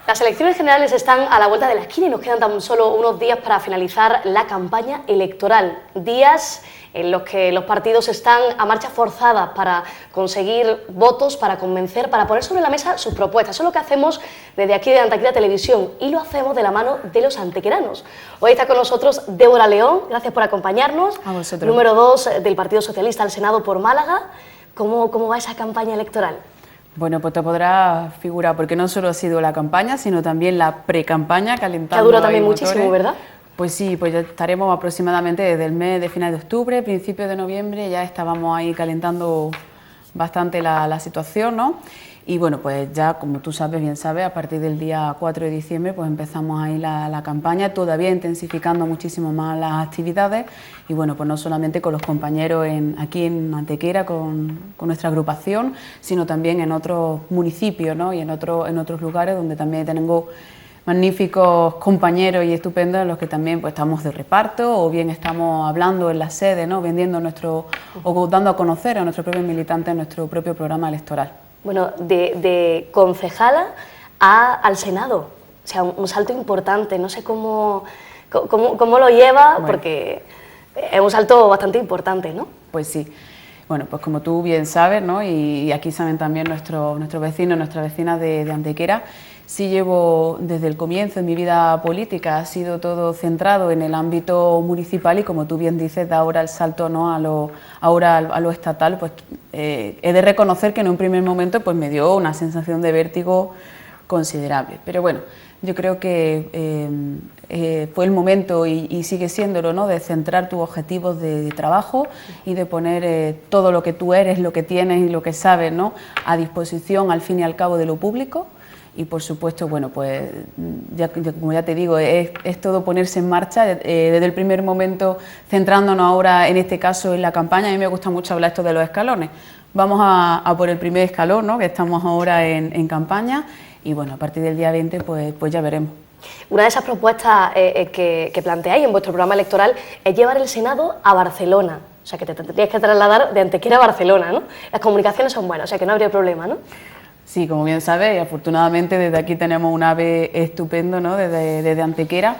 Las elecciones generales están a la vuelta de la esquina y nos quedan tan solo unos días para finalizar la campaña electoral. Días en los que los partidos están a marcha forzada para conseguir votos, para convencer, para poner sobre la mesa sus propuestas. Eso es lo que hacemos desde aquí de Antequera Televisión y lo hacemos de la mano de los antequeranos. Hoy está con nosotros Débora León, gracias por acompañarnos. A vosotros. Número 2 del Partido Socialista al Senado por Málaga. ¿Cómo va esa campaña electoral? Bueno, pues te podrás figurar, porque no solo ha sido la campaña, sino también la pre-campaña, calentando. Que ha durado también motores. muchísimo, ¿verdad? Pues sí, pues ya estaremos aproximadamente desde el mes de final de octubre, principio de noviembre, ya estábamos ahí calentando bastante la situación, ¿no? Y bueno, pues ya, como tú sabes, bien sabes, a partir del día 4 de diciembre pues empezamos ahí la campaña, todavía intensificando muchísimo más las actividades y bueno, pues no solamente con los compañeros aquí en Antequera, con nuestra agrupación, sino también en otros municipios, ¿no? Y en otros lugares donde también tengo magníficos compañeros y estupendos en los que también pues estamos de reparto o bien estamos hablando en la sede, ¿no? Vendiendo o dando a conocer a nuestros propios militantes nuestro propio programa electoral. Bueno, de concejala al Senado, o sea, un salto importante, no sé cómo lo lleva, bueno, porque es un salto bastante importante, ¿no? Pues sí, bueno, pues como tú bien sabes, ¿no? Y aquí saben también nuestros vecinos, nuestras vecinas de Antequera, sí llevo desde el comienzo en mi vida política, ha sido todo centrado en el ámbito municipal y como tú bien dices, da ahora el salto, ¿no? a lo estatal, pues he de reconocer que en un primer momento pues me dio una sensación de vértigo considerable, pero bueno, yo creo que fue el momento y sigue siéndolo, ¿no? De centrar tus objetivos de trabajo y de poner todo lo que tú eres, lo que tienes y lo que sabes, ¿no? A disposición al fin y al cabo de lo público. Y por supuesto, bueno, pues como ya te digo, es todo ponerse en marcha desde el primer momento, centrándonos ahora en este caso en la campaña. A mí me gusta mucho hablar esto de los escalones. Vamos a por el primer escalón, ¿no? Que estamos ahora en campaña y bueno, a partir del día 20 pues ya veremos. Una de esas propuestas que planteáis en vuestro programa electoral es llevar el Senado a Barcelona. O sea, que te tendrías que trasladar de Antequera a Barcelona, ¿no? Las comunicaciones son buenas, o sea, que no habría problema, ¿no? Sí, como bien sabes, afortunadamente desde aquí tenemos un AVE estupendo, ¿no? Desde Antequera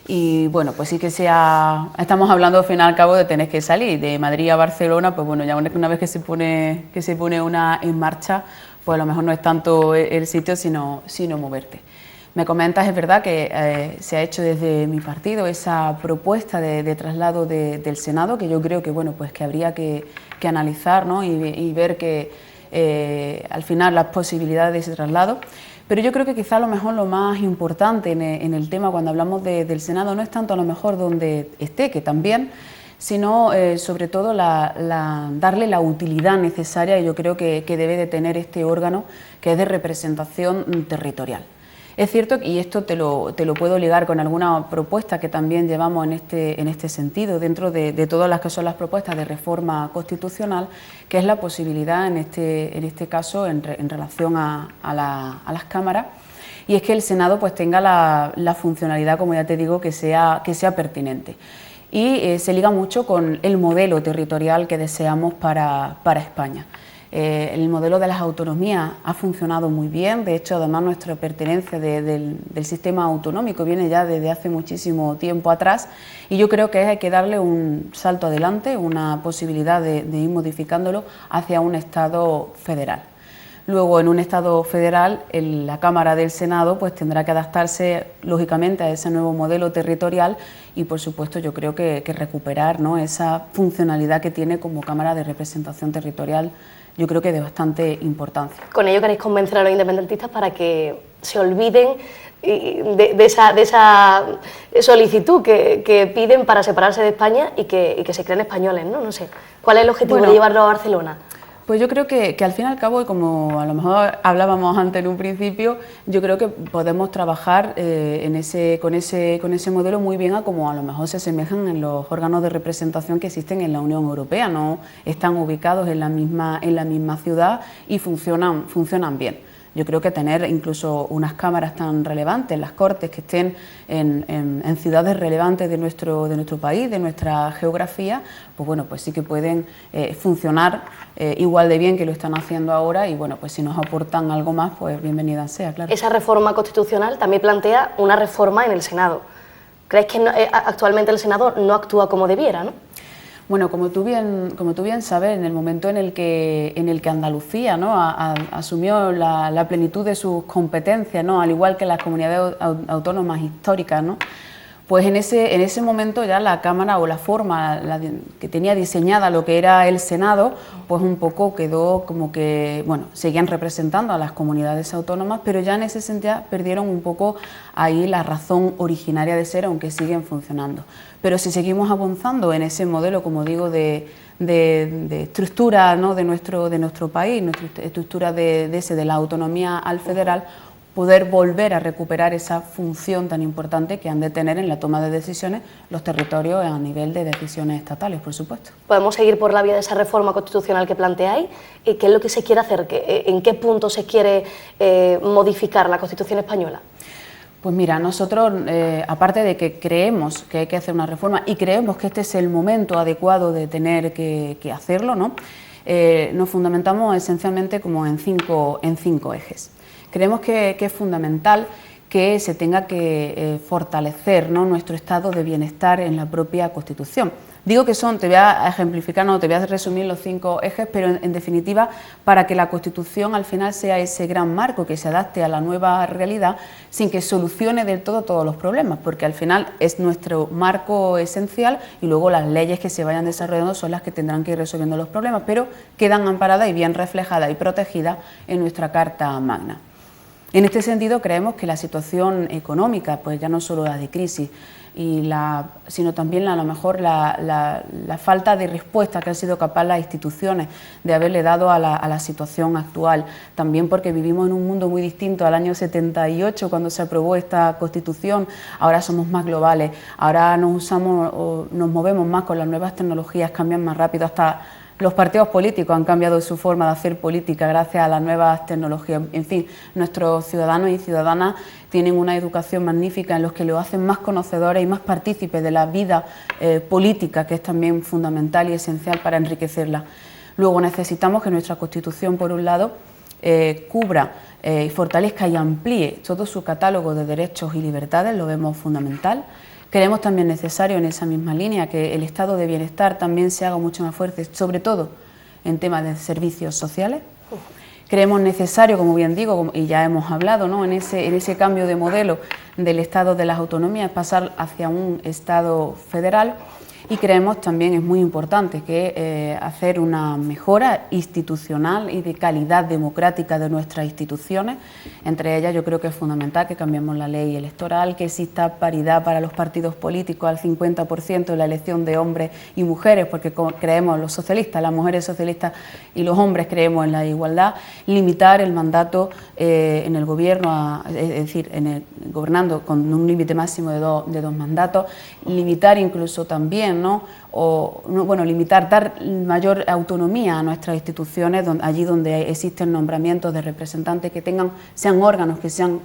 y bueno, pues sí que estamos hablando al fin y al cabo de tener que salir de Madrid a Barcelona, pues bueno, ya una vez que se pone una en marcha, pues a lo mejor no es tanto el sitio, sino moverte. Me comentas, es verdad que se ha hecho desde mi partido esa propuesta de traslado del Senado, que yo creo que bueno, pues que habría que analizar, ¿no? y ver que al final las posibilidades de ese traslado, pero yo creo que quizá a lo mejor lo más importante en el tema cuando hablamos del Senado no es tanto a lo mejor donde esté, que también, sino sobre todo darle la utilidad necesaria y yo creo que debe de tener este órgano que es de representación territorial. Es cierto, y esto te lo puedo ligar con alguna propuesta que también llevamos en este sentido, dentro de todas las que son las propuestas de reforma constitucional, que es la posibilidad, en este caso, en relación a las cámaras, y es que el Senado pues tenga la funcionalidad, como ya te digo, que sea pertinente. Y se liga mucho con el modelo territorial que deseamos para España. El modelo de las autonomías ha funcionado muy bien, de hecho además nuestra pertenencia del sistema autonómico viene ya desde hace muchísimo tiempo atrás y yo creo que hay que darle un salto adelante, una posibilidad de ir modificándolo hacia un Estado federal. Luego en un Estado federal la Cámara del Senado pues tendrá que adaptarse lógicamente a ese nuevo modelo territorial y por supuesto yo creo que recuperar, ¿no? Esa funcionalidad que tiene como Cámara de Representación Territorial, yo creo que de bastante importancia. ¿Con ello queréis convencer a los independentistas para que se olviden de esa solicitud que piden para separarse de España y que se creen españoles, ¿no? No sé, ¿cuál es el objetivo de llevarlo a Barcelona? Pues yo creo que al fin y al cabo, y como a lo mejor hablábamos antes en un principio, yo creo que podemos trabajar con ese modelo muy bien a como a lo mejor se asemejan en los órganos de representación que existen en la Unión Europea, no están ubicados en la misma ciudad y funcionan bien. yo creo que tener incluso unas cámaras tan relevantes, las Cortes, que estén en ciudades relevantes de nuestro país, de nuestra geografía, pues bueno, pues sí que pueden funcionar igual de bien que lo están haciendo ahora, y bueno, pues si nos aportan algo más, pues bienvenida sea, claro. Esa reforma constitucional también plantea una reforma en el Senado. ¿Crees que actualmente el Senado no actúa como debiera, no? Bueno, como tú bien sabes, en el momento en el que Andalucía, ¿no?, asumió la plenitud de sus competencias, ¿no?, al igual que las comunidades autónomas históricas, ¿no?, pues en ese momento ya la Cámara, o la forma que tenía diseñada lo que era el Senado, pues un poco quedó como que, bueno, seguían representando a las comunidades autónomas, pero ya en ese sentido perdieron un poco ahí la razón originaria de ser, aunque siguen funcionando. Pero si seguimos avanzando en ese modelo, como digo, de estructura, ¿no?, de nuestro país, nuestra estructura de la autonomía al federal, poder volver a recuperar esa función tan importante que han de tener en la toma de decisiones los territorios a nivel de decisiones estatales, por supuesto. ¿Podemos seguir por la vía de esa reforma constitucional que planteáis? ¿Qué es lo que se quiere hacer? ¿En qué punto se quiere modificar la Constitución española? Pues mira, nosotros, aparte de que creemos que hay que hacer una reforma y creemos que este es el momento adecuado de tener que hacerlo, ¿no?, nos fundamentamos esencialmente como en cinco ejes. Creemos que es fundamental que se tenga que fortalecer, ¿no?, nuestro estado de bienestar en la propia Constitución. Digo que te voy a ejemplificar, no, te voy a resumir los 5 ejes, pero en definitiva, para que la Constitución al final sea ese gran marco que se adapte a la nueva realidad sin que solucione del todo todos los problemas, porque al final es nuestro marco esencial y luego las leyes que se vayan desarrollando son las que tendrán que ir resolviendo los problemas, pero quedan amparadas y bien reflejadas y protegidas en nuestra Carta Magna. En este sentido, creemos que la situación económica, pues ya no solo la de crisis, sino también a lo mejor la falta de respuesta que han sido capaces las instituciones de haberle dado a la situación actual, también porque vivimos en un mundo muy distinto al año 78 cuando se aprobó esta Constitución. Ahora somos más globales, ahora nos movemos más con las nuevas tecnologías, cambian más rápido, hasta los partidos políticos han cambiado su forma de hacer política gracias a las nuevas tecnologías. En fin, nuestros ciudadanos y ciudadanas tienen una educación magnífica en los que lo hacen más conocedores y más partícipes de la vida política, que es también fundamental y esencial para enriquecerla. Luego necesitamos que nuestra Constitución, por un lado, cubra y fortalezca y amplíe todo su catálogo de derechos y libertades, lo vemos fundamental. Creemos también necesario en esa misma línea que el estado de bienestar también se haga mucho más fuerte, sobre todo en temas de servicios sociales. Creemos necesario, como bien digo, y ya hemos hablado, ¿no?, en ese cambio de modelo del estado de las autonomías, pasar hacia un estado federal. Y creemos también es muy importante que hacer una mejora institucional y de calidad democrática de nuestras instituciones. Entre ellas yo creo que es fundamental que cambiemos la ley electoral, que exista paridad para los partidos políticos al 50% en la elección de hombres y mujeres, porque creemos los socialistas, las mujeres socialistas y los hombres creemos en la igualdad. Limitar el mandato en el gobierno, es decir, gobernando con un límite máximo de dos mandatos. Limitar incluso también, limitar, dar mayor autonomía a nuestras instituciones, allí donde existen nombramientos de representantes que sean órganos que sean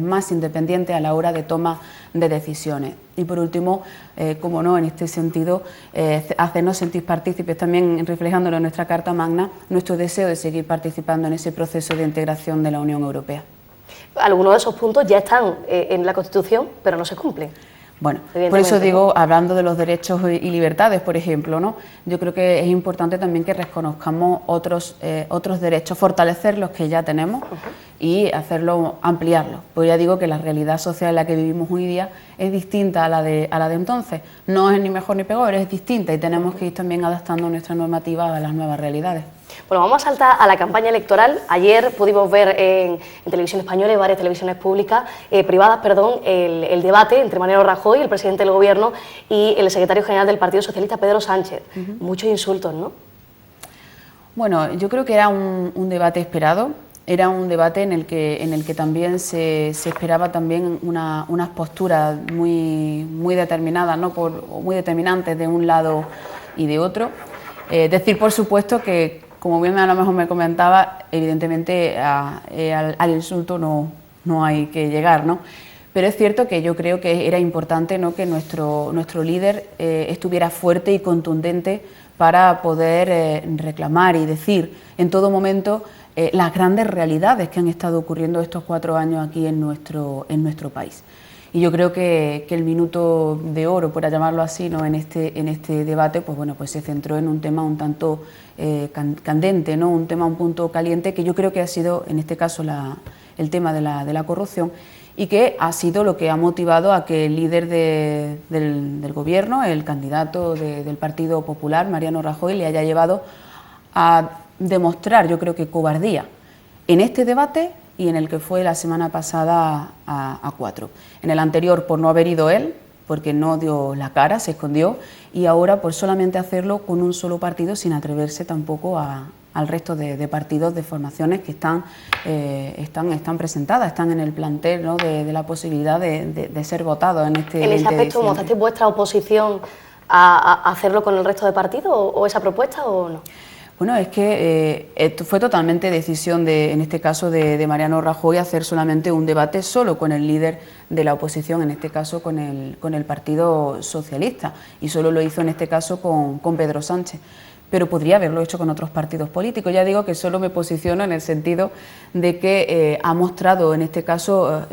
más independientes a la hora de toma de decisiones. Y por último, como no, en este sentido, hacernos sentir partícipes también, reflejándolo en nuestra Carta Magna, nuestro deseo de seguir participando en ese proceso de integración de la Unión Europea. Algunos de esos puntos ya están en la Constitución, pero no se cumplen. Bueno, por eso digo, hablando de los derechos y libertades, por ejemplo, ¿no?, yo creo que es importante también que reconozcamos otros derechos, fortalecer los que ya tenemos y ampliarlos. Pues ya digo que la realidad social en la que vivimos hoy día es distinta a la de entonces. No es ni mejor ni peor, es distinta y tenemos que ir también adaptando nuestra normativa a las nuevas realidades. Bueno, vamos a saltar a la campaña electoral. Ayer pudimos ver en televisión española y varias televisiones públicas, privadas, el debate entre Mariano Rajoy, el presidente del Gobierno, y el secretario general del Partido Socialista, Pedro Sánchez. Muchos insultos, ¿no? Bueno, yo creo que era un debate esperado. Era un debate en el que también se esperaba también unas posturas muy determinadas, ¿no?, muy determinantes de un lado y de otro. Decir, por supuesto, que como bien a lo mejor me comentaba, evidentemente al insulto no hay que llegar, ¿no? Pero es cierto que yo creo que era importante, ¿no?, que nuestro líder estuviera fuerte y contundente para poder reclamar y decir en todo momento las grandes realidades que han estado ocurriendo estos 4 años aquí en nuestro país. Y yo creo que el minuto de oro, por llamarlo así, ¿no?, en este debate, pues bueno, pues se centró en un tema un tanto candente, ¿no?, un tema un punto caliente, que yo creo que ha sido, en este caso, el tema de la corrupción, y que ha sido lo que ha motivado a que el líder del Gobierno, el candidato del Partido Popular, Mariano Rajoy, le haya llevado a demostrar, yo creo que cobardía, en este debate y en el que fue la semana pasada a 4. En el anterior por no haber ido él, porque no dio la cara, se escondió, y ahora por solamente hacerlo con un solo partido sin atreverse tampoco al resto de partidos, de formaciones que están presentadas, están en el plantel, ¿no?, de la posibilidad de ser votados en este. En ese aspecto, ¿mostrasteis vuestra oposición a hacerlo con el resto de partidos o esa propuesta o no? Bueno, es que esto fue totalmente decisión, en este caso, de Mariano Rajoy, hacer solamente un debate solo con el líder de la oposición, en este caso con el Partido Socialista, y solo lo hizo en este caso con Pedro Sánchez. Pero podría haberlo hecho con otros partidos políticos. Ya digo que solo me posiciono en el sentido de que ha mostrado, en este caso,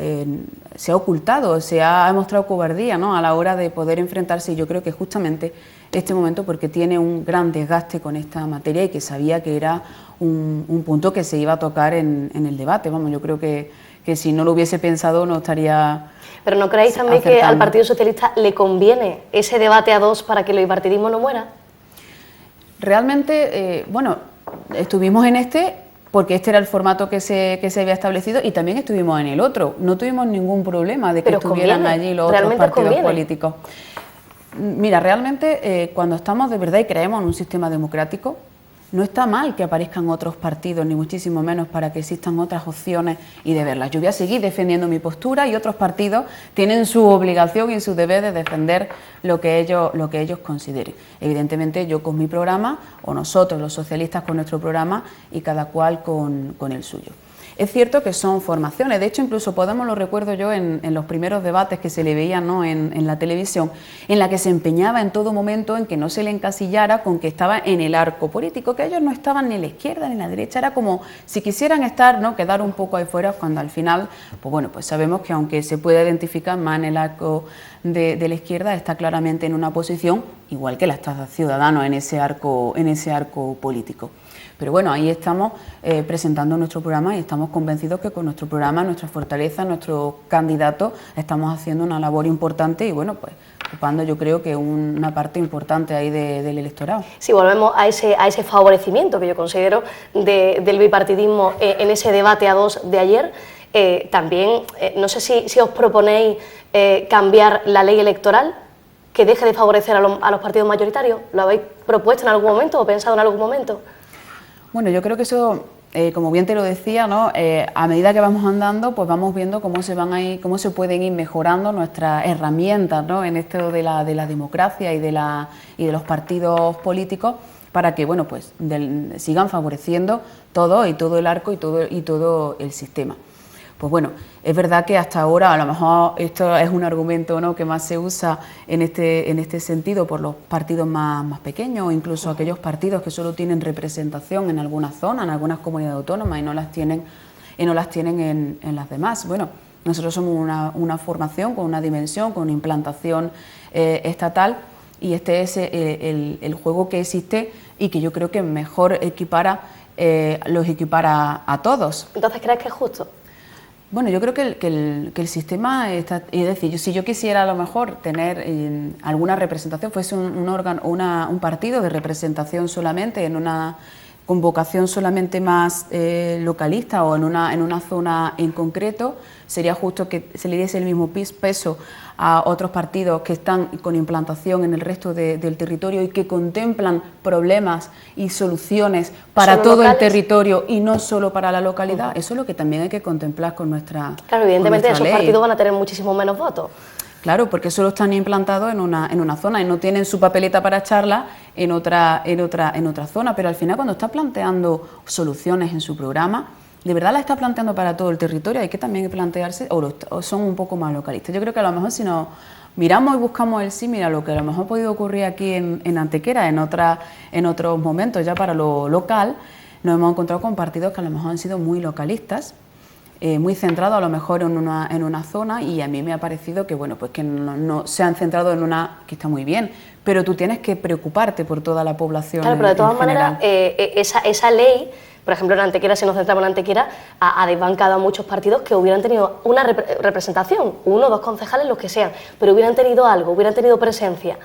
se ha ocultado, ha mostrado cobardía, ¿no?, a la hora de poder enfrentarse, y yo creo que justamente este momento, porque tiene un gran desgaste con esta materia y que sabía que era un punto que se iba a tocar en el debate. Vamos, yo creo que si no lo hubiese pensado no estaría. ¿Pero no creéis también que al Partido Socialista le conviene ese debate a 2 para que el bipartidismo no muera? Realmente, bueno, estuvimos en este porque este era el formato que se había establecido, y también estuvimos en el otro. No tuvimos ningún problema de que estuvieran allí los otros partidos políticos. Mira, realmente cuando estamos de verdad y creemos en un sistema democrático, no está mal que aparezcan otros partidos, ni muchísimo menos para que existan otras opciones y de verlas. Yo voy a seguir defendiendo mi postura y otros partidos tienen su obligación y su deber de defender lo que ellos consideren. Evidentemente yo con mi programa, o nosotros los socialistas con nuestro programa, y cada cual con el suyo. Es cierto que son formaciones, de hecho incluso Podemos, lo recuerdo yo en los primeros debates que se le veían, ¿no?, en la televisión, en la que se empeñaba en todo momento en que no se le encasillara con que estaba en el arco político, que ellos no estaban ni en la izquierda ni en la derecha, era como si quisieran estar, ¿no?, quedar un poco ahí fuera, cuando al final, pues bueno, pues sabemos que aunque se puede identificar más en el arco de la izquierda, está claramente en una posición, igual que la está Ciudadanos en ese arco político. Pero bueno, ahí estamos presentando nuestro programa y estamos convencidos que con nuestro programa, nuestra fortaleza, nuestro candidato, estamos haciendo una labor importante y bueno, pues ocupando yo creo que una parte importante ahí del electorado. Si volvemos a ese favorecimiento que yo considero del bipartidismo en ese debate a 2 de ayer, también no sé si os proponéis cambiar la ley electoral, que deje de favorecer a los partidos mayoritarios. ¿Lo habéis propuesto en algún momento o pensado en algún momento? Bueno, yo creo que eso, como bien te lo decía, ¿no?, a medida que vamos andando, pues vamos viendo cómo se pueden ir mejorando nuestras herramientas, ¿no?, en esto de la democracia y de los partidos políticos, para que, bueno, pues sigan favoreciendo todo el arco y todo el sistema. Pues bueno, es verdad que hasta ahora, a lo mejor esto es un argumento, ¿no?, que más se usa en este sentido por los partidos más pequeños, o incluso aquellos partidos que solo tienen representación en algunas zonas, en algunas comunidades autónomas, y no las tienen en las demás. Bueno, nosotros somos una formación con una dimensión, con una implantación estatal, y este es el juego que existe y que yo creo que mejor los equipara a todos. ¿Entonces crees que es justo? Bueno, yo creo que el sistema está, es decir, si yo quisiera a lo mejor tener alguna representación, fuese un partido de representación solamente en una convocación solamente más localista o en una zona en concreto, sería justo que se le diese el mismo peso a otros partidos que están con implantación en el resto del territorio y que contemplan problemas y soluciones para todo el territorio y no solo para la localidad. Eso es lo que también hay que contemplar con nuestra ley. Claro, evidentemente esos partidos van a tener muchísimo menos votos. Claro, porque solo están implantados en una zona y no tienen su papeleta para echarla en otra zona, pero al final cuando está planteando soluciones en su programa, ¿de verdad la está planteando para todo el territorio? Hay que también plantearse, o son un poco más localistas. Yo creo que a lo mejor si nos miramos y buscamos el símil a lo que a lo mejor ha podido ocurrir aquí en Antequera, en otros momentos ya para lo local, nos hemos encontrado con partidos que a lo mejor han sido muy localistas, muy centrados a lo mejor en una zona, y a mí me ha parecido que bueno, pues que no se han centrado en una, que está muy bien, pero tú tienes que preocuparte por toda la población. Claro, pero de todas maneras esa ley, por ejemplo en Antequera, si nos centramos en Antequera, ha desbancado a muchos partidos que hubieran tenido una representación, 1 o 2 concejales, los que sean, pero hubieran tenido algo, hubieran tenido presencia.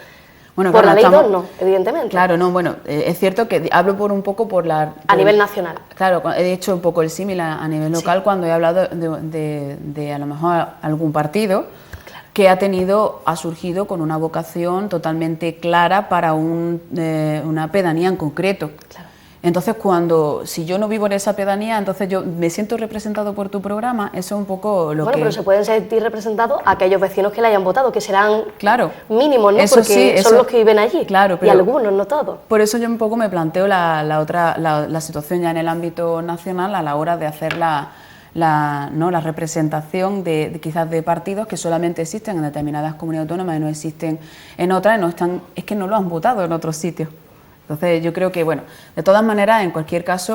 Bueno, por la ley 2 no, evidentemente. Claro, no, bueno, es cierto que hablo un poco por la... A nivel nacional. Claro, he hecho un poco el símil a nivel local, sí, cuando he hablado de a lo mejor algún partido, claro, que ha surgido con una vocación totalmente clara para una pedanía en concreto. Claro. Entonces, si yo no vivo en esa pedanía, entonces yo me siento representado por tu programa, eso es un poco lo que... Bueno, pero se pueden sentir representados aquellos vecinos que le hayan votado, que serán, claro, mínimos, ¿no? Eso porque sí, son los que viven allí, claro, y algunos, no todos. Por eso yo un poco me planteo la situación ya en el ámbito nacional a la hora de hacer la representación quizás de partidos que solamente existen en determinadas comunidades autónomas y no existen en otras, es que no lo han votado en otros sitios. Entonces yo creo que, bueno, de todas maneras, en cualquier caso,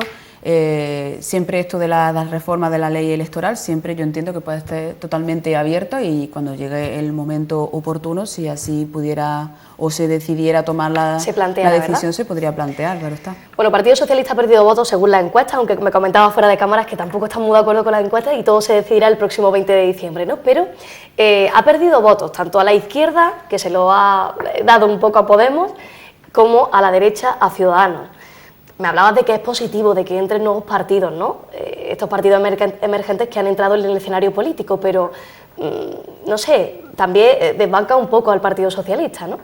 siempre esto de la reforma de la ley electoral, siempre yo entiendo que puede estar totalmente abierto, y cuando llegue el momento oportuno, si así pudiera o se decidiera tomar la decisión, ¿verdad? Se podría plantear, claro está. Bueno, el Partido Socialista ha perdido votos según la encuesta, aunque me comentaba fuera de cámaras que tampoco están muy de acuerdo con la encuesta y todo se decidirá el próximo 20 de diciembre, ¿no? Pero ha perdido votos tanto a la izquierda, que se lo ha dado un poco a Podemos, como a la derecha, a Ciudadanos. Me hablabas de que es positivo, de que entren nuevos partidos, ¿no? Estos partidos emergentes que han entrado en el escenario político, pero, no sé, también desbanca un poco al Partido Socialista, ¿no?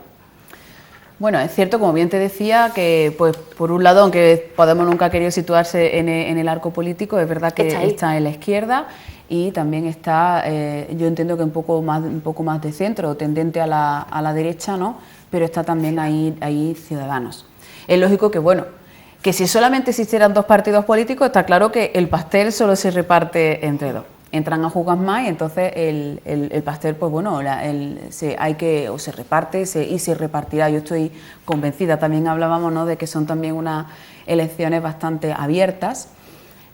Bueno, es cierto, como bien te decía, que pues por un lado, aunque Podemos nunca ha querido situarse en el arco político, es verdad que está en la izquierda, y también está, yo entiendo que un poco más de centro, tendente a la derecha, ¿no? Pero está también ahí Ciudadanos. Es lógico que, bueno, que si solamente existieran 2 partidos políticos, está claro que el pastel solo se reparte entre 2. Entran a jugar más y entonces el pastel, pues bueno, se reparte y se repartirá. Yo estoy convencida. También hablábamos, ¿no?, de que son también unas elecciones bastante abiertas,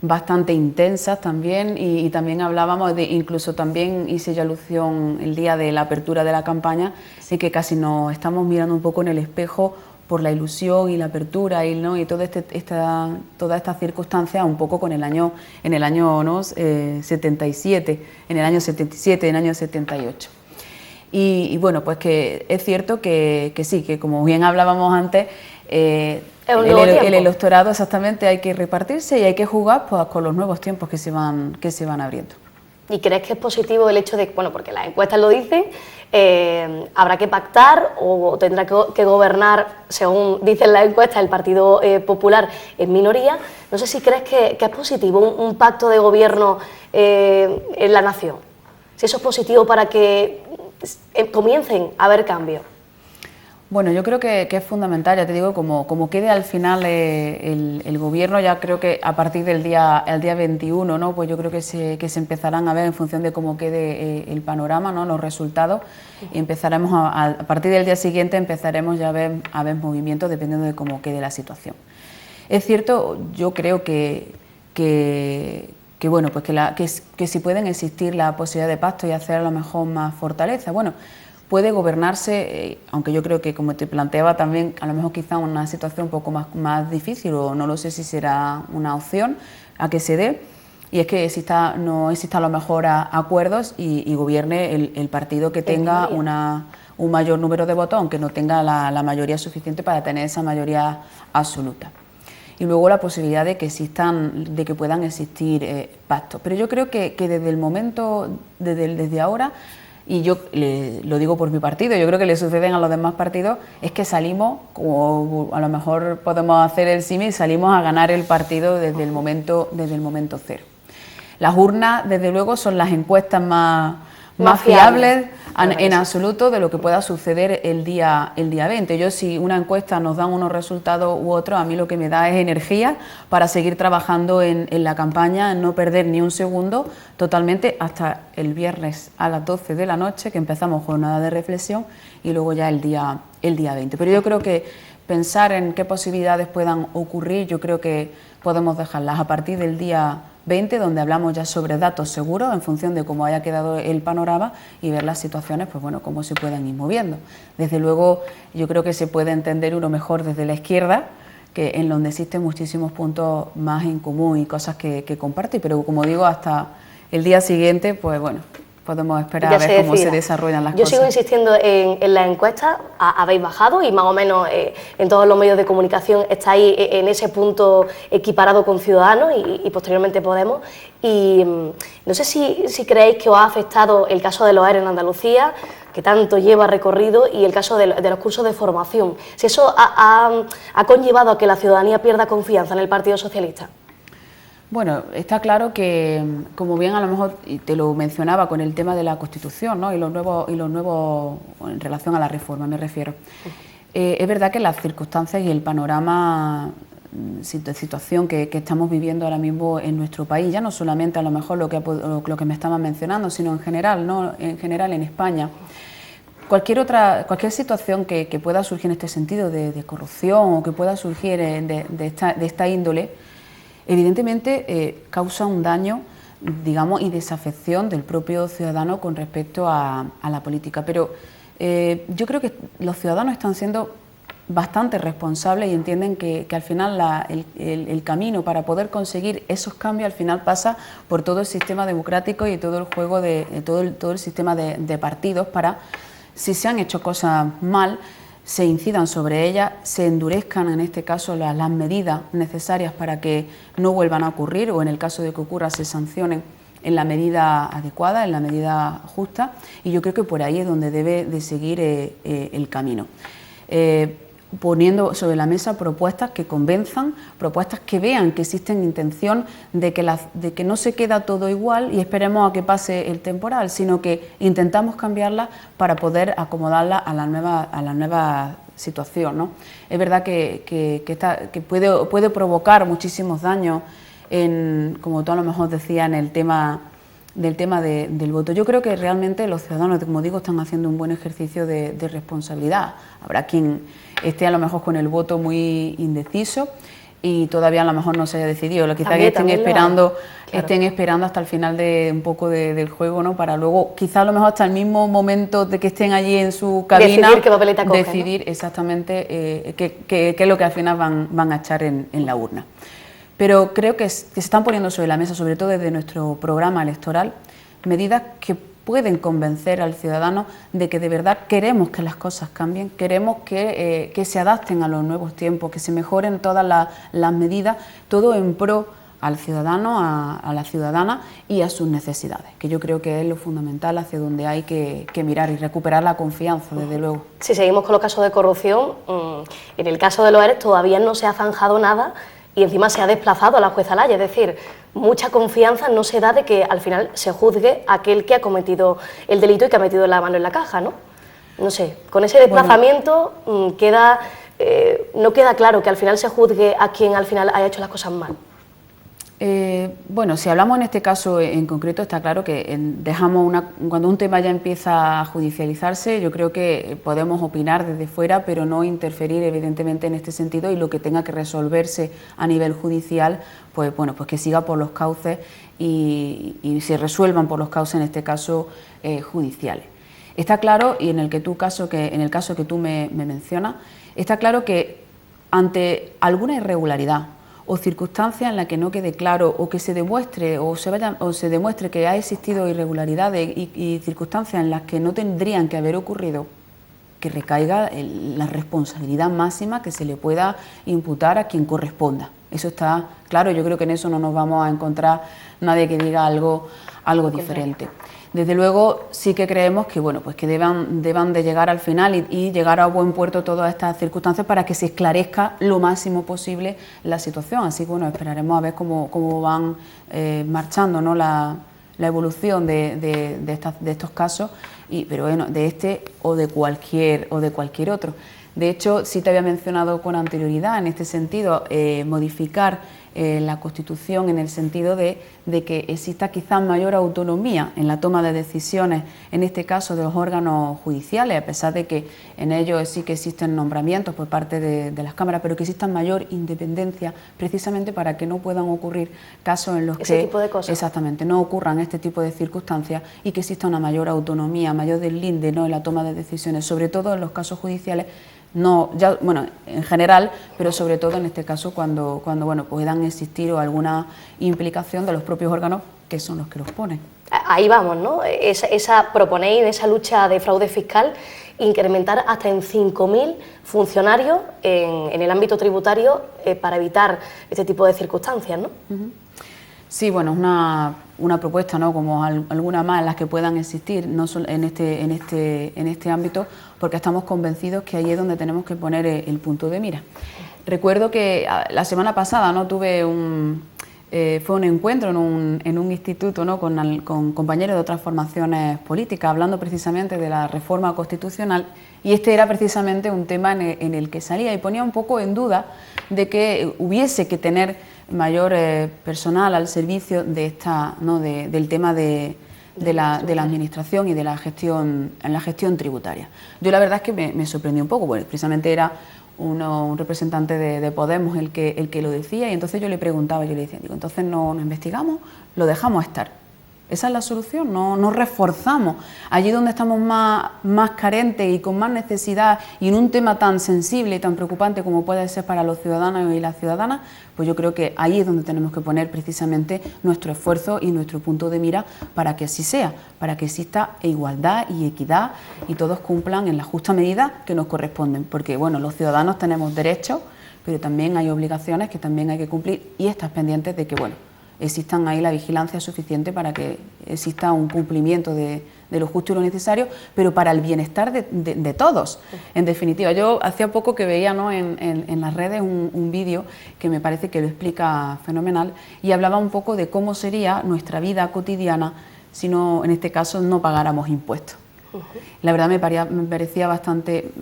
bastante intensas también, y también hablábamos incluso también hice yo alusión el día de la apertura de la campaña, de que casi nos estamos mirando un poco en el espejo por la ilusión y la apertura y toda esta circunstancia un poco con en el año 77, en el año 77, en el año 78. Y bueno, pues que es cierto que sí, que como bien hablábamos antes, el electorado exactamente hay que repartirse y hay que jugar pues con los nuevos tiempos que se van abriendo. ¿Y crees que es positivo el hecho de, bueno, porque las encuestas lo dicen, habrá que pactar o tendrá que gobernar, según dicen las encuestas, el Partido Popular en minoría? No sé si crees que es positivo un pacto de gobierno en la nación, si eso es positivo para que comiencen a haber cambios. Bueno, yo creo que es fundamental, ya te digo, como quede al final el gobierno, ya creo que a partir del día 21, ¿no?, pues yo creo que se empezarán a ver en función de cómo quede el panorama, ¿no?, los resultados, y empezaremos a partir del día siguiente empezaremos ya a ver movimientos dependiendo de cómo quede la situación. Es cierto, yo creo que bueno, pues que si pueden existir la posibilidad de pacto y hacer a lo mejor más fortaleza, bueno, puede gobernarse, aunque yo creo que, como te planteaba también, a lo mejor quizá una situación un poco más difícil, o no lo sé si será una opción a que se dé, y es que no exista a lo mejor acuerdos y gobierne el partido que tenga un mayor número de votos, aunque no tenga la mayoría suficiente para tener esa mayoría absoluta. Y luego la posibilidad de que puedan existir pactos. Pero yo creo que desde el momento, desde ahora, y yo lo digo por mi partido, yo creo que le suceden a los demás partidos, es que salimos, como a lo mejor podemos hacer el símil, salimos a ganar el partido desde el momento cero. Las urnas, desde luego, son las encuestas más fiables en absoluto de lo que pueda suceder el día 20. Yo, si una encuesta nos da unos resultados u otros, a mí lo que me da es energía para seguir trabajando en la campaña, en no perder ni un segundo, totalmente, hasta el viernes a las 12 de la noche, que empezamos jornada de reflexión, y luego ya el día 20. Pero yo creo que pensar en qué posibilidades puedan ocurrir, yo creo que podemos dejarlas a partir del día 20, donde hablamos ya sobre datos seguros en función de cómo haya quedado el panorama, y ver las situaciones, pues bueno, cómo se pueden ir moviendo. Desde luego, yo creo que se puede entender uno mejor desde la izquierda, que en donde existen muchísimos puntos más en común y cosas que compartir, pero como digo, hasta el día siguiente, pues bueno, podemos esperar a ver cómo se desarrollan las cosas. Yo sigo insistiendo en las encuestas, habéis bajado y más o menos en todos los medios de comunicación estáis en ese punto equiparado con Ciudadanos y posteriormente Podemos. Y no sé si creéis que os ha afectado el caso de los ERE en Andalucía, que tanto lleva recorrido, y el caso de los cursos de formación. Si eso ha conllevado a que la ciudadanía pierda confianza en el Partido Socialista. Bueno, está claro que, como bien a lo mejor y te lo mencionaba con el tema de la Constitución, ¿no? y los nuevos en relación a la reforma, me refiero. Es verdad que las circunstancias y el panorama, situación que estamos viviendo ahora mismo en nuestro país, ya no solamente a lo mejor lo que me estaban mencionando, sino en general, ¿no? En general en España. Cualquier situación que pueda surgir en este sentido de corrupción, o que pueda surgir de esta índole, evidentemente causa un daño, digamos, y desafección del propio ciudadano con respecto a la política. Pero yo creo que los ciudadanos están siendo bastante responsables y entienden que al final el camino para poder conseguir esos cambios al final pasa por todo el sistema democrático y todo el juego de todo el sistema de partidos, para, si se han hecho cosas mal, se incidan sobre ellas, se endurezcan en este caso las medidas necesarias para que no vuelvan a ocurrir, o en el caso de que ocurra se sancionen en la medida adecuada, en la medida justa, y yo creo que por ahí es donde debe de seguir el camino. Poniendo sobre la mesa propuestas que convenzan, propuestas que vean que existen intención de que no se queda todo igual y esperemos a que pase el temporal, sino que intentamos cambiarlas para poder acomodarla a la nueva situación, ¿no? Es verdad que puede provocar muchísimos daños, como tú a lo mejor decías, en el tema del voto. Yo creo que realmente los ciudadanos, como digo, están haciendo un buen ejercicio de responsabilidad. Habrá quien esté a lo mejor con el voto muy indeciso y todavía a lo mejor no se haya decidido. Quizás estén esperando hasta el final un poco del juego, ¿no? Para luego, quizás a lo mejor hasta el mismo momento de que estén allí en su cabina, decidir qué papeleta cogen, decidir, ¿no? Exactamente qué es lo que al final van a echar en la urna. Pero creo que se están poniendo sobre la mesa, sobre todo desde nuestro programa electoral, medidas que pueden convencer al ciudadano de que de verdad queremos que las cosas cambien, queremos que se adapten a los nuevos tiempos, que se mejoren todas las medidas, todo en pro al ciudadano, a la ciudadana y a sus necesidades, que yo creo que es lo fundamental, hacia donde hay que mirar y recuperar la confianza, desde luego. Si seguimos con los casos de corrupción, en el caso de los ERE todavía no se ha zanjado nada, y encima se ha desplazado a la jueza Laya, es decir, mucha confianza no se da de que al final se juzgue a aquel que ha cometido el delito y que ha metido la mano en la caja, ¿no? No sé, con ese desplazamiento no queda claro que al final se juzgue a quien al final haya hecho las cosas mal. Bueno, si hablamos en este caso en concreto, está claro que cuando un tema ya empieza a judicializarse, yo creo que podemos opinar desde fuera, pero no interferir evidentemente en este sentido, y lo que tenga que resolverse a nivel judicial, pues bueno, pues que siga por los cauces y se resuelvan por los cauces, en este caso judiciales. Está claro, y en el caso que tú me mencionas, está claro que ante alguna irregularidad o circunstancias en las que no quede claro, o que se demuestre se demuestre que ha existido irregularidades y circunstancias en las que no tendrían que haber ocurrido, que recaiga la responsabilidad máxima que se le pueda imputar a quien corresponda. Eso está claro, yo creo que en eso no nos vamos a encontrar nadie que diga algo diferente. Desde luego sí que creemos que bueno, pues que deban de llegar al final y llegar a buen puerto todas estas circunstancias para que se esclarezca lo máximo posible la situación. Así que bueno, esperaremos a ver cómo van marchando, ¿no? la evolución de estos casos, pero bueno, de este o de cualquier otro. De hecho, sí te había mencionado con anterioridad, en este sentido, modificar la Constitución en el sentido de que exista quizás mayor autonomía en la toma de decisiones, en este caso de los órganos judiciales, a pesar de que en ellos sí que existen nombramientos por parte de las cámaras, pero que exista mayor independencia precisamente para que no puedan ocurrir casos en los ese tipo de cosas. Exactamente, no ocurran este tipo de circunstancias y que exista una mayor autonomía, mayor deslinde, ¿no?, en la toma de decisiones, sobre todo en los casos judiciales. No, ya, bueno, en general, pero sobre todo en este caso cuando bueno, puedan existir o alguna implicación de los propios órganos que son los que los ponen. Ahí vamos, ¿no? Proponéis en esa lucha de fraude fiscal incrementar hasta en 5.000 funcionarios en el ámbito tributario para evitar este tipo de circunstancias, ¿no? Sí, bueno, es una propuesta, ¿no?, como alguna más en las que puedan existir, no solo en este ámbito, porque estamos convencidos que ahí es donde tenemos que poner el punto de mira. Recuerdo que la semana pasada, ¿no?, fue un encuentro en un instituto, ¿no?, con compañeros de otras formaciones políticas, hablando precisamente de la reforma constitucional, y este era precisamente un tema en el que salía y ponía un poco en duda de que hubiese que tener mayor personal al servicio de del tema de la administración y de la gestión tributaria. Yo la verdad es que me sorprendió un poco, porque precisamente era un representante de Podemos el que lo decía, y entonces yo le preguntaba, yo le decía, entonces no investigamos, lo dejamos estar. Esa es la solución, no reforzamos. Allí donde estamos más carentes y con más necesidad, y en un tema tan sensible y tan preocupante como puede ser para los ciudadanos y las ciudadanas, pues yo creo que ahí es donde tenemos que poner precisamente nuestro esfuerzo y nuestro punto de mira para que así sea, para que exista igualdad y equidad y todos cumplan en la justa medida que nos corresponden. Porque bueno, los ciudadanos tenemos derechos, pero también hay obligaciones que también hay que cumplir, y estas pendientes de que bueno, existan ahí la vigilancia suficiente para que exista un cumplimiento de lo justo y lo necesario, pero para el bienestar de todos. En definitiva, yo hacía poco que veía, ¿no?, en las redes un vídeo que me parece que lo explica fenomenal, y hablaba un poco de cómo sería nuestra vida cotidiana si no, en este caso, no pagáramos impuestos. La verdad me parecía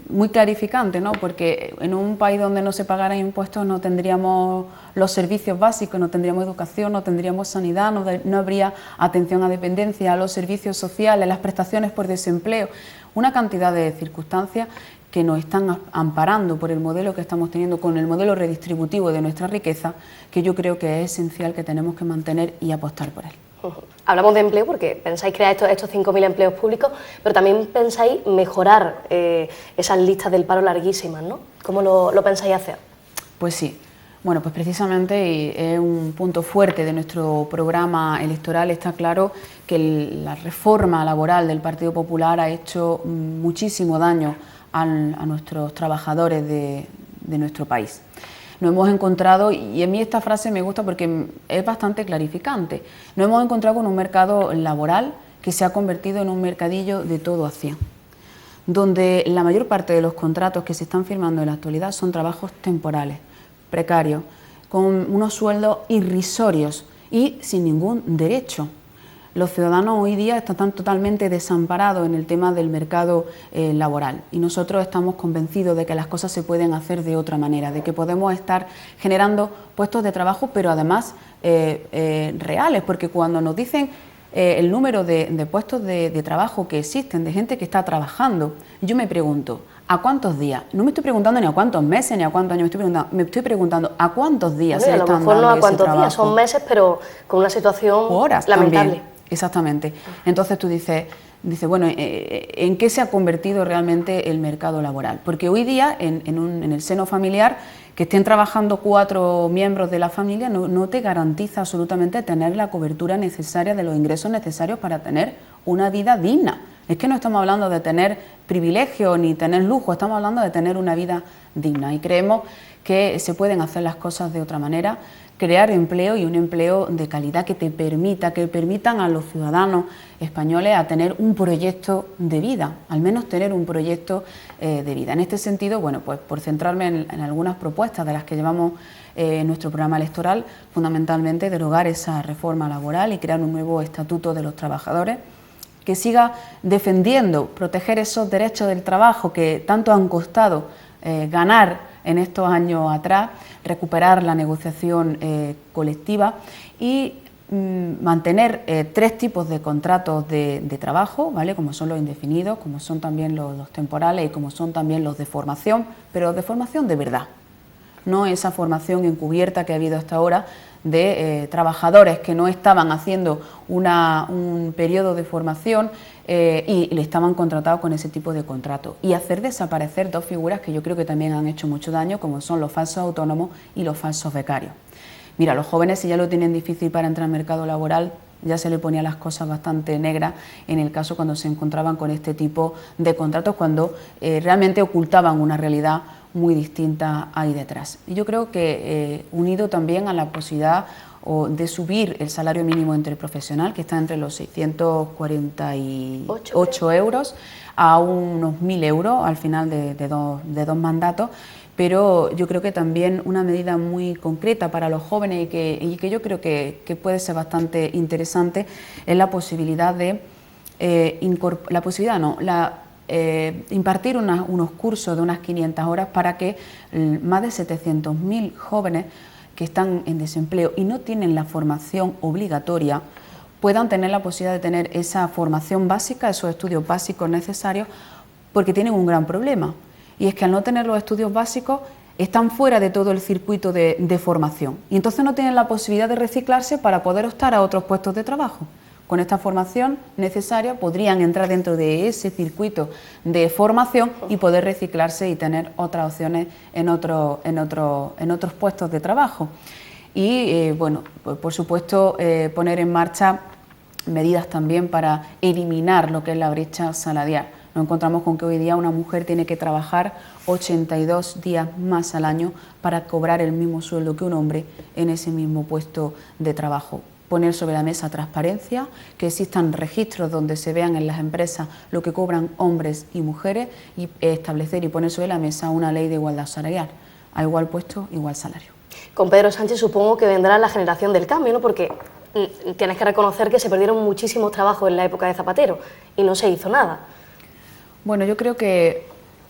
muy clarificante, ¿no?, porque en un país donde no se pagaran impuestos no tendríamos los servicios básicos, no tendríamos educación, no tendríamos sanidad, no habría atención a dependencia, los servicios sociales, las prestaciones por desempleo, una cantidad de circunstancias que nos están amparando por el modelo que estamos teniendo, con el modelo redistributivo de nuestra riqueza, que yo creo que es esencial que tenemos que mantener y apostar por él. Hablamos de empleo porque pensáis crear estos 5.000 empleos públicos, pero también pensáis mejorar esas listas del paro larguísimas, ¿no? ¿Cómo lo pensáis hacer? Pues sí. Bueno, pues precisamente, y es un punto fuerte de nuestro programa electoral, está claro que la reforma laboral del Partido Popular ha hecho muchísimo daño a nuestros trabajadores de nuestro país. Nos hemos encontrado, y a mí esta frase me gusta porque es bastante clarificante, nos hemos encontrado con un mercado laboral que se ha convertido en un mercadillo de todo a 100, donde la mayor parte de los contratos que se están firmando en la actualidad son trabajos temporales, precarios, con unos sueldos irrisorios y sin ningún derecho. Los ciudadanos hoy día están totalmente desamparados en el tema del mercado laboral, y nosotros estamos convencidos de que las cosas se pueden hacer de otra manera, de que podemos estar generando puestos de trabajo, pero además reales, porque cuando nos dicen el número de puestos de trabajo que existen, de gente que está trabajando, yo me pregunto, ¿a cuántos días? No me estoy preguntando ni a cuántos meses ni a cuántos años, me estoy preguntando ¿a cuántos días se le están dando ese trabajo? A lo mejor no a cuántos días, son meses, pero con una situación horas lamentable. También. Exactamente. Entonces tú dices, bueno, ¿en qué se ha convertido realmente el mercado laboral? Porque hoy día en el seno familiar, que estén trabajando 4 miembros de la familia no te garantiza absolutamente tener la cobertura necesaria de los ingresos necesarios para tener una vida digna. Es que no estamos hablando de tener privilegios ni tener lujo, estamos hablando de tener una vida digna, y creemos que se pueden hacer las cosas de otra manera, crear empleo, y un empleo de calidad que permitan a los ciudadanos españoles a tener un proyecto de vida, al menos tener un proyecto de vida. En este sentido, bueno, pues por centrarme en algunas propuestas de las que llevamos en nuestro programa electoral, fundamentalmente derogar esa reforma laboral y crear un nuevo estatuto de los trabajadores, que siga defendiendo, proteger esos derechos del trabajo que tanto han costado ganar en estos años atrás, recuperar la negociación colectiva y mantener 3 tipos de contratos de trabajo, ¿vale? Como son los indefinidos, como son también los temporales y como son también los de formación, pero de formación de verdad, no esa formación encubierta que ha habido hasta ahora de trabajadores que no estaban haciendo un periodo de formación y le estaban contratados con ese tipo de contrato, y hacer desaparecer 2 figuras que yo creo que también han hecho mucho daño, como son los falsos autónomos y los falsos becarios. Mira, los jóvenes, si ya lo tienen difícil para entrar al mercado laboral, ya se le ponían las cosas bastante negras en el caso cuando se encontraban con este tipo de contratos, cuando realmente ocultaban una realidad muy distinta ahí detrás. Y yo creo que unido también a la posibilidad de subir el salario mínimo interprofesional, que está entre los 648 euros a unos 1.000 euros al final de dos mandatos, pero yo creo que también una medida muy concreta para los jóvenes y que yo creo que puede ser bastante interesante es la posibilidad de impartir unos cursos de unas 500 horas para que más de 700.000 jóvenes que están en desempleo y no tienen la formación obligatoria puedan tener la posibilidad de tener esa formación básica, esos estudios básicos necesarios, porque tienen un gran problema, y es que al no tener los estudios básicos están fuera de todo el circuito de formación y entonces no tienen la posibilidad de reciclarse para poder optar a otros puestos de trabajo. Con esta formación necesaria podrían entrar dentro de ese circuito de formación y poder reciclarse y tener otras opciones en otros puestos de trabajo. Y bueno, por supuesto poner en marcha medidas también para eliminar lo que es la brecha salarial. Nos encontramos con que hoy día una mujer tiene que trabajar 82 días más al año para cobrar el mismo sueldo que un hombre en ese mismo puesto de trabajo. Poner sobre la mesa transparencia, que existan registros donde se vean en las empresas lo que cobran hombres y mujeres, y establecer y poner sobre la mesa una ley de igualdad salarial, a igual puesto, igual salario. Con Pedro Sánchez supongo que vendrá la generación del cambio, ¿no? Porque tienes que reconocer que se perdieron muchísimos trabajos en la época de Zapatero y no se hizo nada. Bueno, yo creo que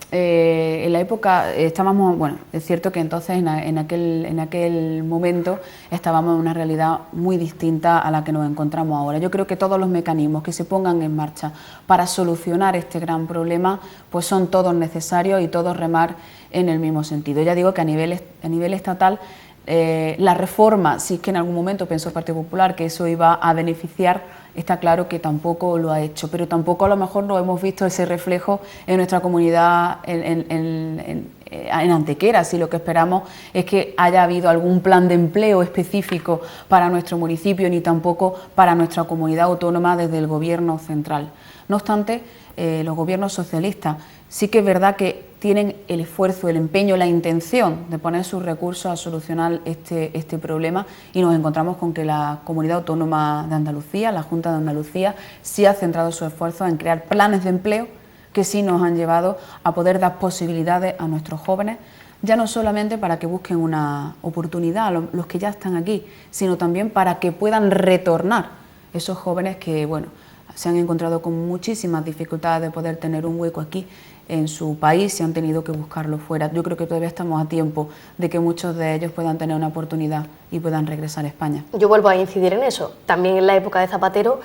en la época estábamos, bueno, es cierto que entonces en aquel momento estábamos en una realidad muy distinta a la que nos encontramos ahora. Yo creo que todos los mecanismos que se pongan en marcha para solucionar este gran problema, pues son todos necesarios y todos remar en el mismo sentido. Ya digo que a nivel estatal la reforma, si es que en algún momento pensó el Partido Popular que eso iba a beneficiar, está claro que tampoco lo ha hecho, pero tampoco a lo mejor no hemos visto ese reflejo en nuestra comunidad en Antequera. Si lo que esperamos es que haya habido algún plan de empleo específico para nuestro municipio, ni tampoco para nuestra comunidad autónoma desde el Gobierno central. No obstante, los gobiernos socialistas sí que es verdad que tienen el esfuerzo, el empeño, la intención de poner sus recursos a solucionar este problema, y nos encontramos con que la Comunidad Autónoma de Andalucía, la Junta de Andalucía, sí ha centrado sus esfuerzos en crear planes de empleo que sí nos han llevado a poder dar posibilidades a nuestros jóvenes, ya no solamente para que busquen una oportunidad, los que ya están aquí, sino también para que puedan retornar esos jóvenes que, bueno, se han encontrado con muchísimas dificultades de poder tener un hueco aquí en su país y han tenido que buscarlo fuera. Yo creo que todavía estamos a tiempo de que muchos de ellos puedan tener una oportunidad y puedan regresar a España. Yo vuelvo a incidir en eso. También en la época de Zapatero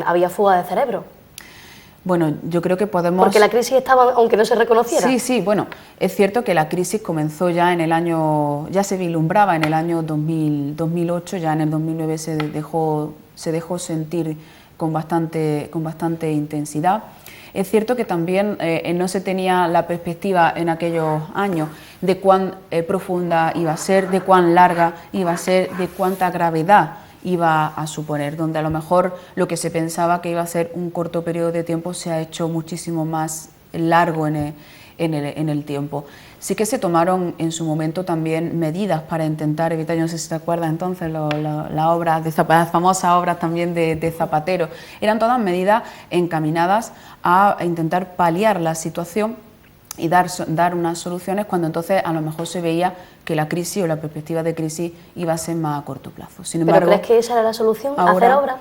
había fuga de cerebro. Bueno, yo creo que podemos... Porque la crisis estaba, aunque no se reconociera. Sí, bueno, es cierto que la crisis comenzó ya en el año... ya se vislumbraba en el año 2008, ya en el 2009 se dejó sentir con bastante intensidad. Es cierto que también no se tenía la perspectiva en aquellos años de cuán profunda iba a ser, de cuán larga iba a ser, de cuánta gravedad iba a suponer, donde a lo mejor lo que se pensaba que iba a ser un corto periodo de tiempo se ha hecho muchísimo más largo en el tiempo. Sí que se tomaron en su momento también medidas para intentar evitar, yo no sé si te acuerdas entonces, las famosas obras también de Zapatero, eran todas medidas encaminadas a intentar paliar la situación y dar unas soluciones cuando entonces a lo mejor se veía que la crisis o la perspectiva de crisis iba a ser más a corto plazo. Sin embargo, ¿pero crees que esa era la solución, ahora, hacer obras?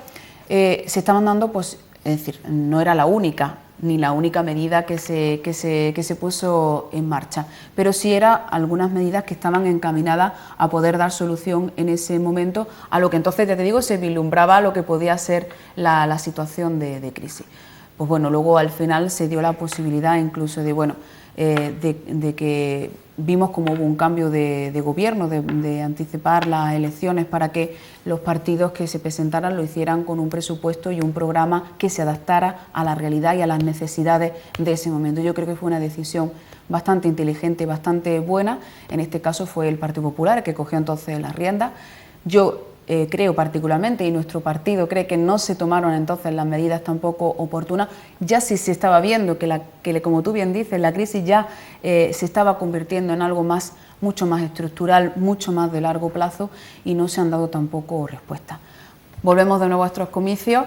Se estaban dando pues Es decir, no era la única, ni la única medida que se puso en marcha, pero sí eran algunas medidas que estaban encaminadas a poder dar solución en ese momento a lo que entonces, ya te digo, se vislumbraba lo que podía ser la situación de crisis. Pues bueno, luego al final se dio la posibilidad incluso de, bueno, de que vimos como hubo un cambio de gobierno, de anticipar las elecciones para que los partidos que se presentaran lo hicieran con un presupuesto y un programa que se adaptara a la realidad y a las necesidades de ese momento. Yo creo que fue una decisión bastante inteligente, bastante buena. En este caso fue el Partido Popular el que cogió entonces las riendas. Yo creo particularmente, y nuestro partido cree que no se tomaron entonces las medidas tampoco oportunas, ya sí se estaba viendo que como tú bien dices, la crisis ya se estaba convirtiendo en algo mucho más estructural, mucho más de largo plazo, y no se han dado tampoco respuestas. Volvemos de nuevo a estos comicios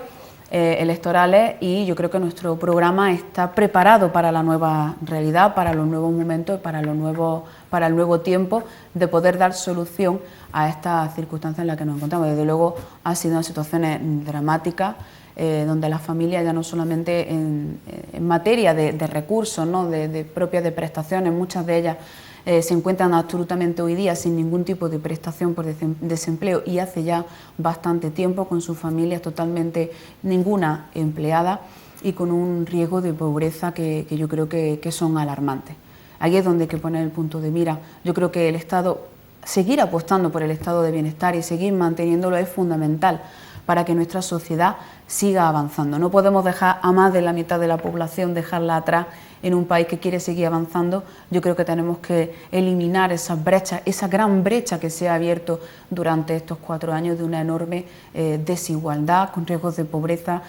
electorales y yo creo que nuestro programa está preparado para la nueva realidad, para los nuevos momentos, para el nuevo tiempo de poder dar solución a estas circunstancias en las que nos encontramos. Desde luego han sido situaciones dramáticas donde las familias ya no solamente en materia de recursos, ¿no? propias de prestaciones, muchas de ellas se encuentran absolutamente hoy día sin ningún tipo de prestación por desempleo y hace ya bastante tiempo con sus familias totalmente ninguna empleada y con un riesgo de pobreza que yo creo que son alarmantes. Ahí es donde hay que poner el punto de mira. Yo creo que el Estado, seguir apostando por el estado de bienestar y seguir manteniéndolo es fundamental para que nuestra sociedad siga avanzando. No podemos dejar a más de la mitad de la población, dejarla atrás en un país que quiere seguir avanzando. Yo creo que tenemos que eliminar esas brechas, esa gran brecha que se ha abierto durante estos 4 años de una enorme desigualdad con riesgos de pobreza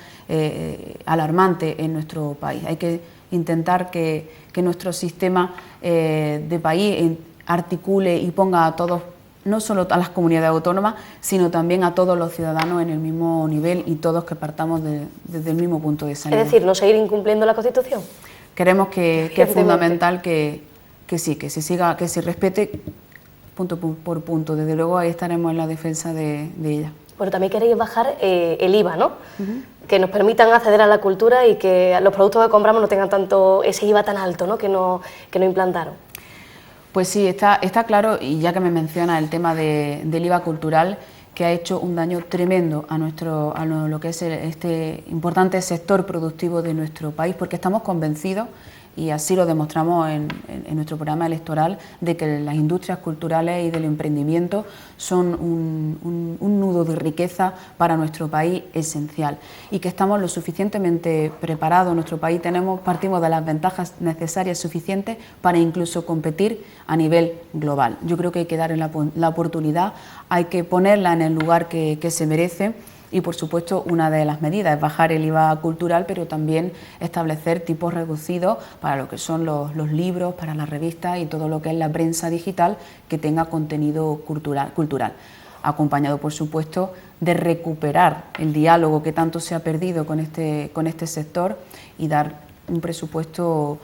alarmante en nuestro país. Hay que intentar que nuestro sistema de país articule y ponga a todos, no solo a las comunidades autónomas, sino también a todos los ciudadanos en el mismo nivel y todos que partamos desde el mismo punto de salida. Es decir, no seguir incumpliendo la Constitución. Creemos que es fundamental que sí, que se siga, que se respete punto por punto. Desde luego ahí estaremos en la defensa de ella. Bueno, también queréis bajar el IVA, ¿no? Que nos permitan acceder a la cultura y que los productos que compramos no tengan tanto ese IVA tan alto, ¿no? que no implantaron. Pues sí, está claro, y ya que me menciona el tema del IVA cultural, que ha hecho un daño tremendo a lo que es este importante sector productivo de nuestro país, porque estamos convencidos, y así lo demostramos en nuestro programa electoral, de que las industrias culturales y del emprendimiento son un nudo de riqueza para nuestro país esencial y que estamos lo suficientemente preparados. Nuestro país partimos de las ventajas necesarias suficientes para incluso competir a nivel global. Yo creo que hay que darle la oportunidad, hay que ponerla en el lugar que se merece. Y, por supuesto, una de las medidas es bajar el IVA cultural, pero también establecer tipos reducidos para lo que son los libros, para las revistas y todo lo que es la prensa digital que tenga contenido cultural. Acompañado, por supuesto, de recuperar el diálogo que tanto se ha perdido con este sector y dar un presupuesto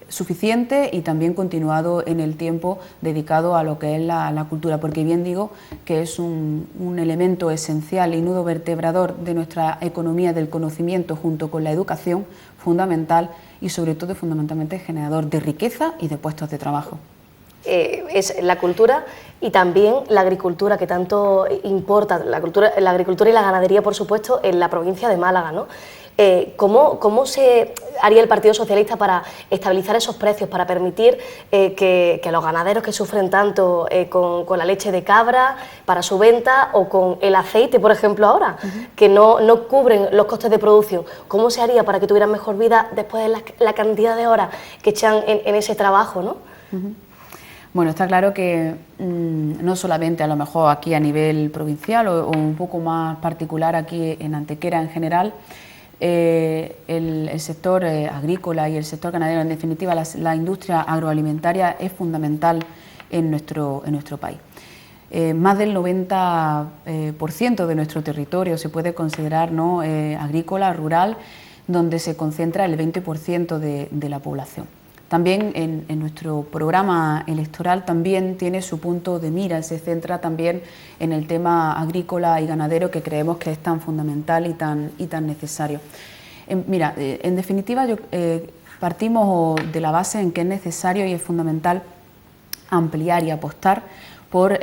suficiente y también continuado en el tiempo dedicado a lo que es la cultura, porque bien digo que es un elemento esencial y nudo vertebrador de nuestra economía del conocimiento junto con la educación, fundamental y sobre todo fundamentalmente generador de riqueza y de puestos de trabajo. Es la cultura y también la agricultura, que tanto importa, la agricultura y la ganadería, por supuesto, en la provincia de Málaga, ¿no? ¿Cómo se haría el Partido Socialista para estabilizar esos precios, para permitir que los ganaderos que sufren tanto con la leche de cabra para su venta o con el aceite, por ejemplo, ahora, que no cubren los costes de producción? ¿Cómo se haría para que tuvieran mejor vida después de la cantidad de horas que echan en ese trabajo, ¿no? Bueno, está claro que no solamente a lo mejor aquí a nivel provincial o un poco más particular aquí en Antequera en general, el sector agrícola y el sector ganadero, en definitiva la industria agroalimentaria es fundamental en nuestro país. Más del 90% de nuestro territorio se puede considerar agrícola, rural, donde se concentra el 20% de la población. También en nuestro programa electoral también tiene su punto de mira, se centra también en el tema agrícola y ganadero, que creemos que es tan fundamental y tan necesario. Mira, en definitiva, partimos de la base en que es necesario y es fundamental ampliar y apostar por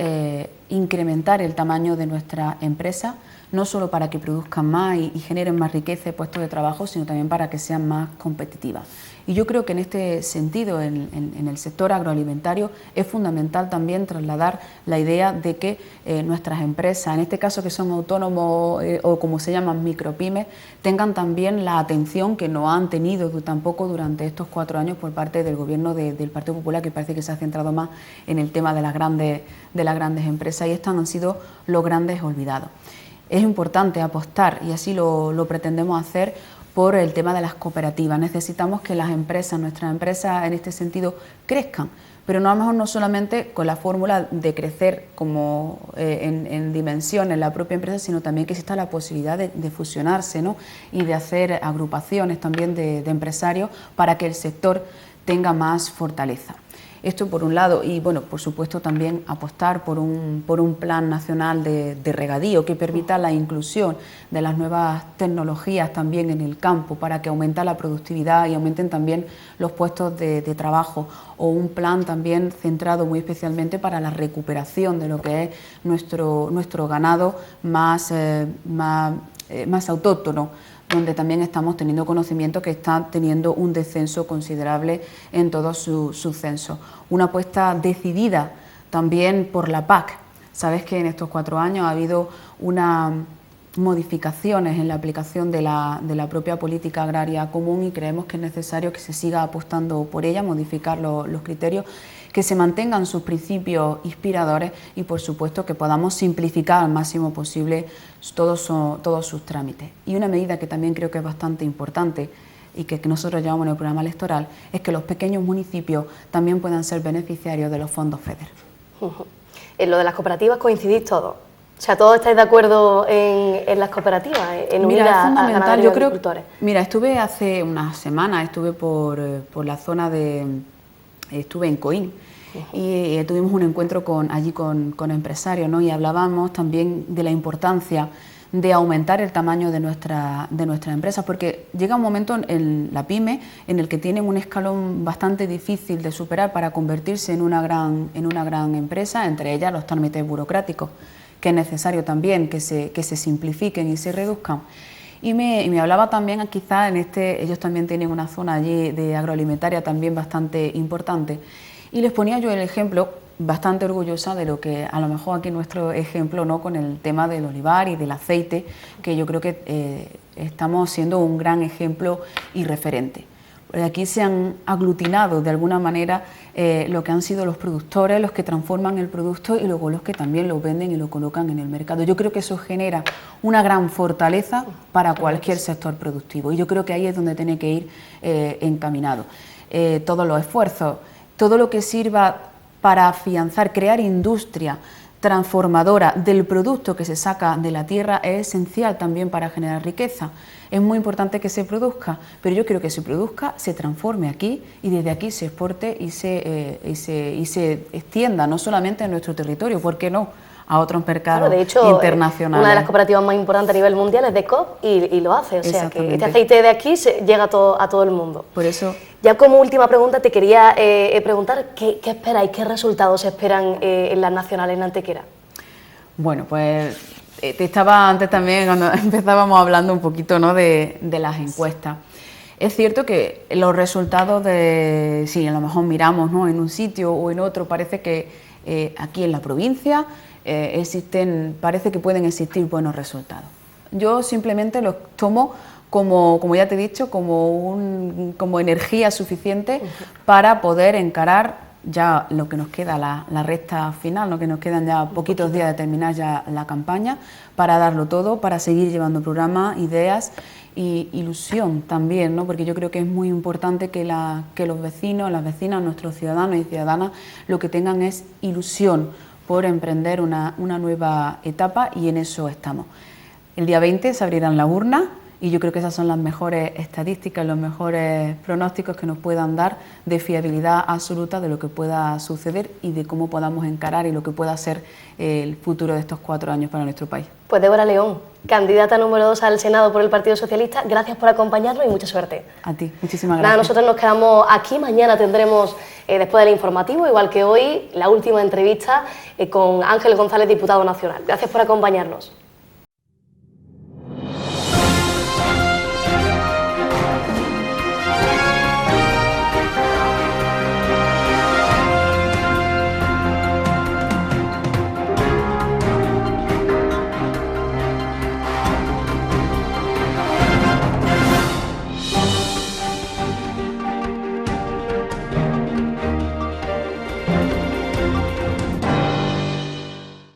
incrementar el tamaño de nuestra empresa, no solo para que produzcan más y generen más riqueza y puestos de trabajo, sino también para que sean más competitivas. Y yo creo que en este sentido, en el sector agroalimentario, es fundamental también trasladar la idea de que nuestras empresas, en este caso que son autónomos o como se llaman micropymes, tengan también la atención que no han tenido tampoco durante estos 4 años por parte del gobierno del Partido Popular, que parece que se ha centrado más en el tema de las grandes empresas, y estos han sido los grandes olvidados. Es importante apostar, y así lo pretendemos hacer, por el tema de las cooperativas. Necesitamos que las empresas, nuestras empresas en este sentido, crezcan, pero no a lo mejor no solamente con la fórmula de crecer como en dimensión en la propia empresa, sino también que exista la posibilidad de fusionarse, ¿no? Y de hacer agrupaciones también de empresarios para que el sector tenga más fortaleza. Esto por un lado, y bueno, por supuesto también apostar por un plan nacional de regadío que permita la inclusión de las nuevas tecnologías también en el campo para que aumente la productividad y aumenten también los puestos de trabajo, o un plan también centrado muy especialmente para la recuperación de lo que es nuestro ganado más autóctono, donde también estamos teniendo conocimiento que está teniendo un descenso considerable en todos sus censos. Una apuesta decidida también por la PAC. Sabes que en estos 4 años ha habido unas modificaciones en la aplicación de la propia política agraria común, y creemos que es necesario que se siga apostando por ella, modificar los criterios, que se mantengan sus principios inspiradores y, por supuesto, que podamos simplificar al máximo posible todos sus trámites. Y una medida que también creo que es bastante importante y que nosotros llevamos en el programa electoral es que los pequeños municipios también puedan ser beneficiarios de los fondos FEDER. En lo de las cooperativas coincidís todos. O sea, ¿todos estáis de acuerdo en las cooperativas, en unir a ganaderos y agricultores? Mira, estuve hace unas semanas, estuve por la zona estuve en Coín, y tuvimos un encuentro allí con empresarios, ¿no? Y hablábamos también de la importancia de aumentar el tamaño de nuestra empresa, porque llega un momento en la pyme en el que tienen un escalón bastante difícil de superar para convertirse en una gran empresa, entre ellas los trámites burocráticos, que es necesario también que se simplifiquen y se reduzcan. Y me hablaba también, quizás ellos también tienen una zona allí de agroalimentaria también bastante importante, y les ponía yo el ejemplo, bastante orgullosa de lo que a lo mejor aquí nuestro ejemplo, ¿no?, con el tema del olivar y del aceite, que yo creo que estamos siendo un gran ejemplo y referente. Aquí se han aglutinado de alguna manera lo que han sido los productores, los que transforman el producto y luego los que también lo venden y lo colocan en el mercado. Yo creo que eso genera una gran fortaleza para cualquier sector productivo, y yo creo que ahí es donde tiene que ir encaminado. Todos los esfuerzos, todo lo que sirva para afianzar, crear industria transformadora del producto que se saca de la tierra es esencial también para generar riqueza. Es muy importante que se produzca, pero yo quiero que se produzca, se transforme aquí y desde aquí se exporte y se extienda no solamente en nuestro territorio, ¿por qué no?, a otros mercados, claro, de hecho, internacionales. Una de las cooperativas más importantes a nivel mundial es DECOOP y lo hace, o sea que este aceite de aquí llega a todo el mundo. Por eso, ya como última pregunta te quería preguntar, ¿qué esperáis, qué resultados esperan en las nacionales en Antequera? Bueno, pues te estaba antes también, cuando empezábamos hablando un poquito, ¿no?, de las encuestas. Es cierto que los resultados si a lo mejor miramos, ¿no?, en un sitio o en otro, parece que aquí en la provincia parece que pueden existir buenos resultados. Yo simplemente los tomo como ya te he dicho, como energía suficiente para poder encarar ya lo que nos queda, la recta final, lo que nos quedan ya poquitos días de terminar ya la campaña, para darlo todo, para seguir llevando programas, ideas y ilusión también, ¿no? Porque yo creo que es muy importante que los vecinos, las vecinas, nuestros ciudadanos y ciudadanas, lo que tengan es ilusión por emprender una nueva etapa, y en eso estamos. El día 20 se abrirán las urnas y yo creo que esas son las mejores estadísticas, los mejores pronósticos que nos puedan dar de fiabilidad absoluta de lo que pueda suceder y de cómo podamos encarar y lo que pueda ser el futuro de estos 4 años para nuestro país. Pues Débora León, candidata número 2 al Senado por el Partido Socialista, gracias por acompañarnos y mucha suerte. A ti, muchísimas gracias. Nada, nosotros nos quedamos aquí, mañana tendremos, después del informativo, igual que hoy, la última entrevista con Ángel González, diputado nacional. Gracias por acompañarnos.